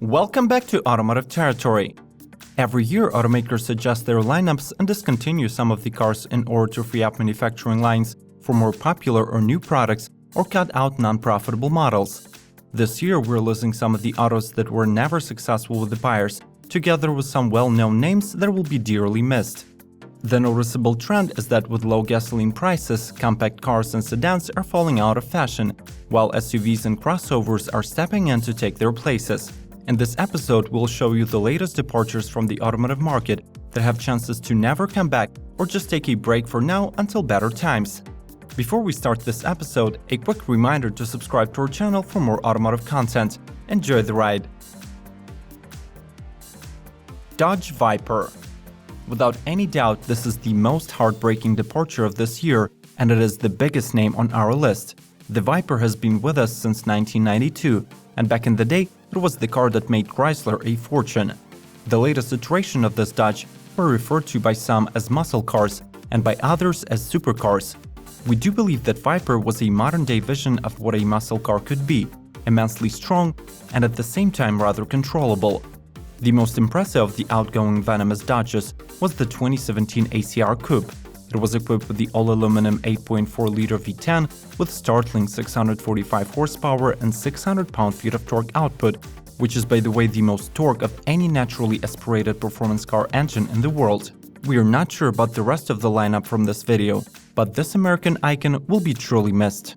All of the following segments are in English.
Welcome back to Automotive Territory. Every year, automakers adjust their lineups and discontinue some of the cars in order to free up manufacturing lines for more popular or new products or cut out non-profitable models. This year, we're listing some of the autos that were never successful with the buyers, together with some well-known names that will be dearly missed. The noticeable trend is that with low gasoline prices, compact cars and sedans are falling out of fashion, while SUVs and crossovers are stepping in to take their places. In this episode, we'll show you the latest departures from the automotive market that have chances to never come back or just take a break for now until better times. Before we start this episode, a quick reminder to subscribe to our channel for more automotive content. Enjoy the ride! Dodge Viper. Without any doubt, this is the most heartbreaking departure of this year, and it is the biggest name on our list. The Viper has been with us since 1992, and back in the day, it was the car that made Chrysler a fortune. The latest iteration of this Dodge were referred to by some as muscle cars and by others as supercars. We do believe that Viper was a modern-day vision of what a muscle car could be, immensely strong and at the same time rather controllable. The most impressive of the outgoing venomous Dodges was the 2017 ACR Coupe. It was equipped with the all-aluminum 8.4-liter V10 with startling 645 horsepower and 600 pound-feet of torque output, which is, by the way, the most torque of any naturally aspirated performance car engine in the world. We are not sure about the rest of the lineup from this video, but this American icon will be truly missed.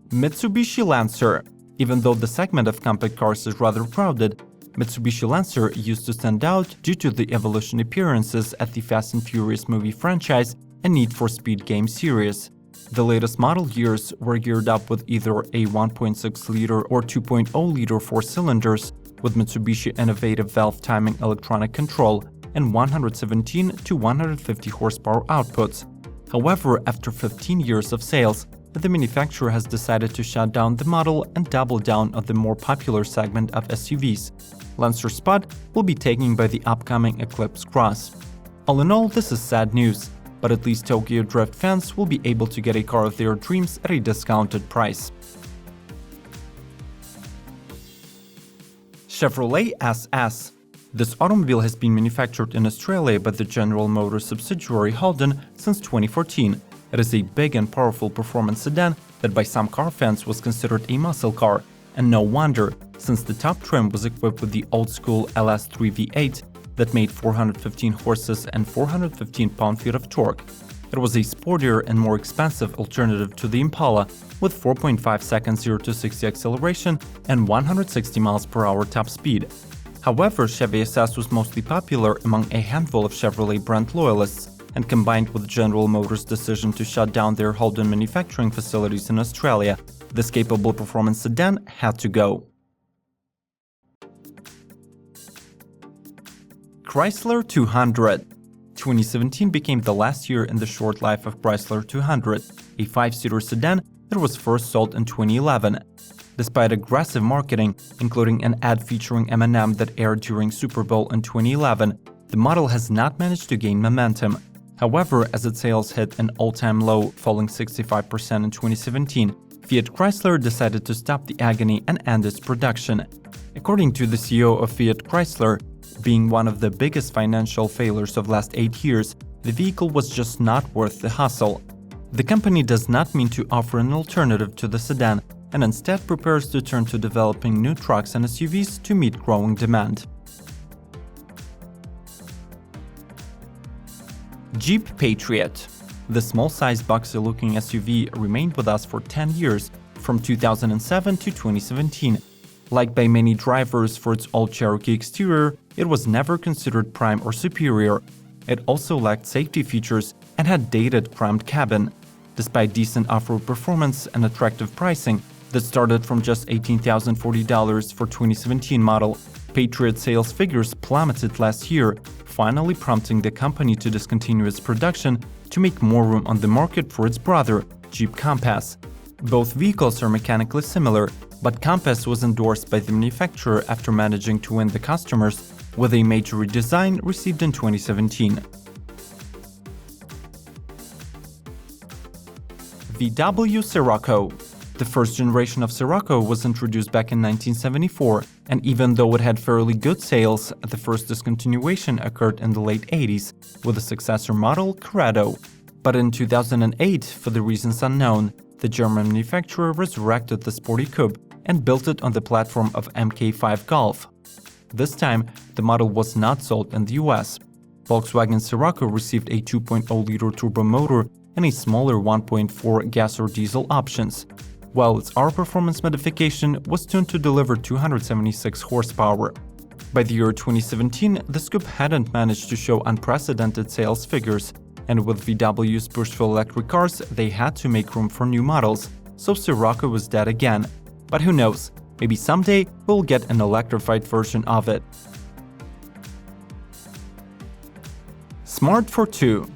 Mitsubishi Lancer. Even though the segment of compact cars is rather crowded, Mitsubishi Lancer used to stand out due to the evolution appearances at the Fast and Furious movie franchise and Need for Speed game series. The latest model years were geared up with either a 1.6-liter or 2.0-liter 4-cylinders with Mitsubishi innovative valve timing electronic control and 117 to 150 horsepower outputs. However, after 15 years of sales, the manufacturer has decided to shut down the model and double down on the more popular segment of SUVs. Lancer's spot will be taken by the upcoming Eclipse Cross. All in all, this is sad news, but at least Tokyo Drift fans will be able to get a car of their dreams at a discounted price. Chevrolet SS. This automobile has been manufactured in Australia by the General Motors subsidiary Holden since 2014. It is a big and powerful performance sedan that by some car fans was considered a muscle car, and no wonder, since the top trim was equipped with the old-school LS3 V8 that made 415 horses and 415 pound-feet of torque. It was a sportier and more expensive alternative to the Impala, with 4.5 seconds 0 to 60 acceleration and 160 miles per hour top speed. However, Chevy SS was mostly popular among a handful of Chevrolet brand loyalists, and combined with General Motors' decision to shut down their Holden manufacturing facilities in Australia, this capable performance sedan had to go. Chrysler 200. 2017 became the last year in the short life of Chrysler 200, a 5-seater sedan that was first sold in 2011. Despite aggressive marketing, including an ad featuring Eminem that aired during Super Bowl in 2011, the model has not managed to gain momentum. However, as its sales hit an all-time low, falling 65% in 2017, Fiat Chrysler decided to stop the agony and end its production. According to the CEO of Fiat Chrysler, being one of the biggest financial failures of the last 8 years, the vehicle was just not worth the hassle. The company does not mean to offer an alternative to the sedan, and instead prepares to turn to developing new trucks and SUVs to meet growing demand. Jeep Patriot. The small-sized boxy-looking SUV remained with us for 10 years, from 2007 to 2017. Liked by many drivers for its all-Cherokee exterior, it was never considered prime or superior. It also lacked safety features and had dated cramped cabin. Despite decent off-road performance and attractive pricing that started from just $18,040 for 2017 model, Patriot sales figures plummeted last year, finally prompting the company to discontinue its production to make more room on the market for its brother, Jeep Compass. Both vehicles are mechanically similar, but Compass was endorsed by the manufacturer after managing to win the customers with a major redesign received in 2017. VW Scirocco. The first generation of Scirocco was introduced back in 1974, and even though it had fairly good sales, the first discontinuation occurred in the late 80s with the successor model Corrado. But in 2008, for the reasons unknown, the German manufacturer resurrected the sporty coupe and built it on the platform of Mk5 Golf. This time, the model was not sold in the US. Volkswagen Scirocco received a 2.0-liter turbo motor and a smaller 1.4 gas or diesel options, while its R-Performance modification was tuned to deliver 276 horsepower. By the year 2017, the coupe hadn't managed to show unprecedented sales figures, and with VW's push for electric cars, they had to make room for new models, so Scirocco was dead again. But who knows, maybe someday we'll get an electrified version of it. Smart Fortwo.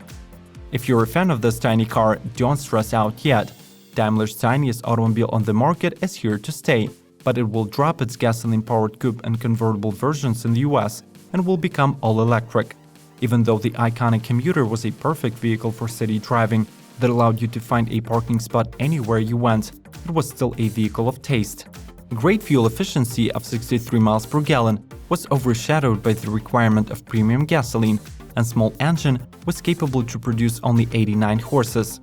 If you're a fan of this tiny car, don't stress out yet. Daimler's tiniest automobile on the market is here to stay, but it will drop its gasoline-powered coupe and convertible versions in the US and will become all-electric. Even though the iconic commuter was a perfect vehicle for city driving that allowed you to find a parking spot anywhere you went, it was still a vehicle of taste. Great fuel efficiency of 63 miles per gallon was overshadowed by the requirement of premium gasoline, and small engine was capable to produce only 89 horses.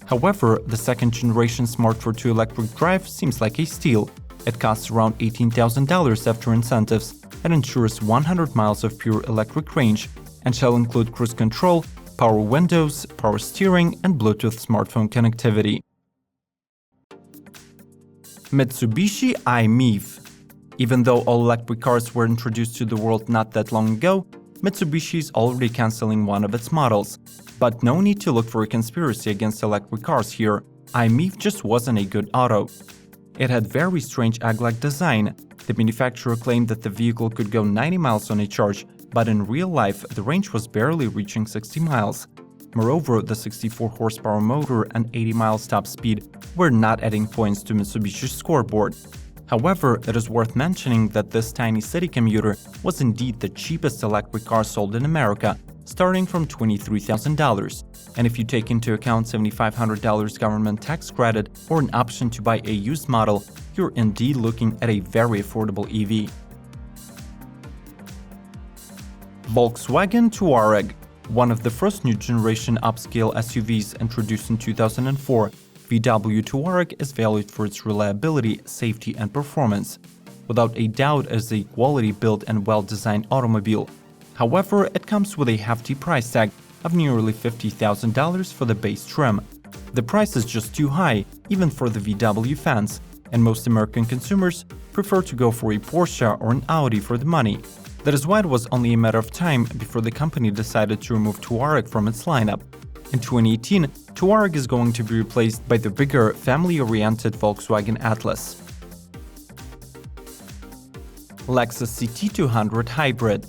However, the second-generation Smart Fortwo electric drive seems like a steal. It costs around $18,000 after incentives and ensures 100 miles of pure electric range, and shall include cruise control, power windows, power steering, and Bluetooth smartphone connectivity. Mitsubishi IMA. Even though all-electric cars were introduced to the world not that long ago, Mitsubishi is already cancelling one of its models. But no need to look for a conspiracy against electric cars here. IMA just wasn't a good auto. It had very strange egg-like design. The manufacturer claimed that the vehicle could go 90 miles on a charge, but in real life, the range was barely reaching 60 miles. Moreover, the 64 horsepower motor and 80 miles top speed were not adding points to Mitsubishi's scoreboard. However, it is worth mentioning that this tiny city commuter was indeed the cheapest electric car sold in America, starting from $23,000. And if you take into account $7,500 government tax credit or an option to buy a used model, you're indeed looking at a very affordable EV. Volkswagen Touareg. One of the first new-generation upscale SUVs introduced in 2004, VW Touareg is valued for its reliability, safety, and performance. Without a doubt, it is a quality-built and well-designed automobile. However, it comes with a hefty price tag of nearly $50,000 for the base trim. The price is just too high, even for the VW fans, and most American consumers prefer to go for a Porsche or an Audi for the money. That is why it was only a matter of time before the company decided to remove Touareg from its lineup. In 2018, Touareg is going to be replaced by the bigger, family-oriented Volkswagen Atlas. Lexus CT200 Hybrid.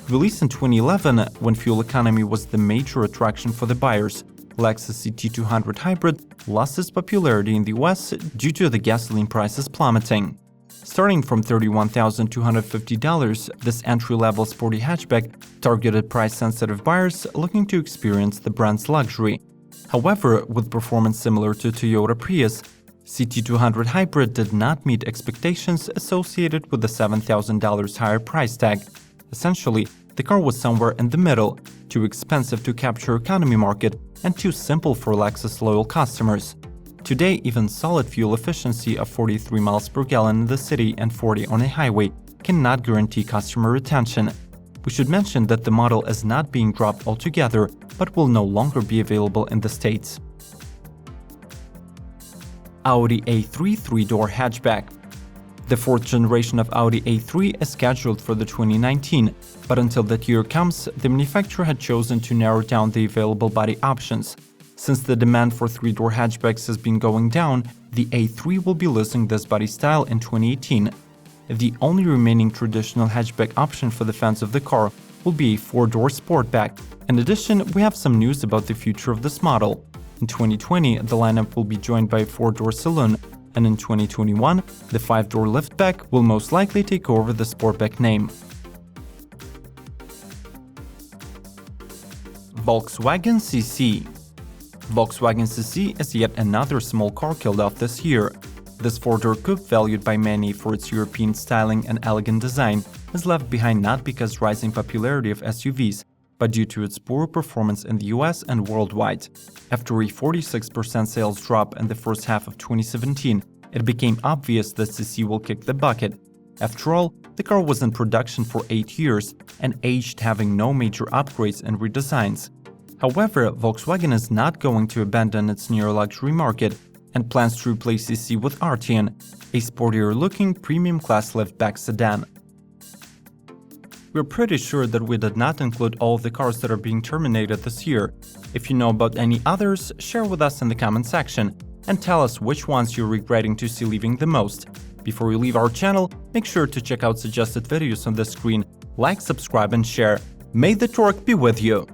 Released in 2011, when fuel economy was the major attraction for the buyers, Lexus CT200 Hybrid lost its popularity in the US due to the gasoline prices plummeting. Starting from $31,250, this entry-level sporty hatchback targeted price-sensitive buyers looking to experience the brand's luxury. However, with performance similar to Toyota Prius, CT200 Hybrid did not meet expectations associated with the $7,000 higher price tag. Essentially, the car was somewhere in the middle, too expensive to capture economy market and too simple for Lexus loyal customers. Today, even solid fuel efficiency of 43 miles per gallon in the city and 40 on a highway cannot guarantee customer retention. We should mention that the model is not being dropped altogether, but will no longer be available in the States. Audi A3 three-door hatchback. The fourth generation of Audi A3 is scheduled for the 2019, but until that year comes, the manufacturer had chosen to narrow down the available body options. Since the demand for three-door hatchbacks has been going down, the A3 will be losing this body style in 2018. The only remaining traditional hatchback option for the fans of the car will be a four-door Sportback. In addition, we have some news about the future of this model. In 2020, the lineup will be joined by a four-door saloon, and in 2021, the five-door liftback will most likely take over the Sportback name. Volkswagen CC. Volkswagen CC is yet another small car killed off this year. This four-door coupe, valued by many for its European styling and elegant design, is left behind not because rising popularity of SUVs, but due to its poor performance in the US and worldwide. After a 46% sales drop in the first half of 2017, it became obvious that CC will kick the bucket. After all, the car was in production for 8 years and aged, having no major upgrades and redesigns. However, Volkswagen is not going to abandon its neo-luxury market and plans to replace CC with Arteon, a sportier-looking premium-class liftback sedan. We're pretty sure that we did not include all of the cars that are being terminated this year. If you know about any others, share with us in the comment section and tell us which ones you're regretting to see leaving the most. Before you leave our channel, make sure to check out suggested videos on the screen, like, subscribe and share. May the torque be with you!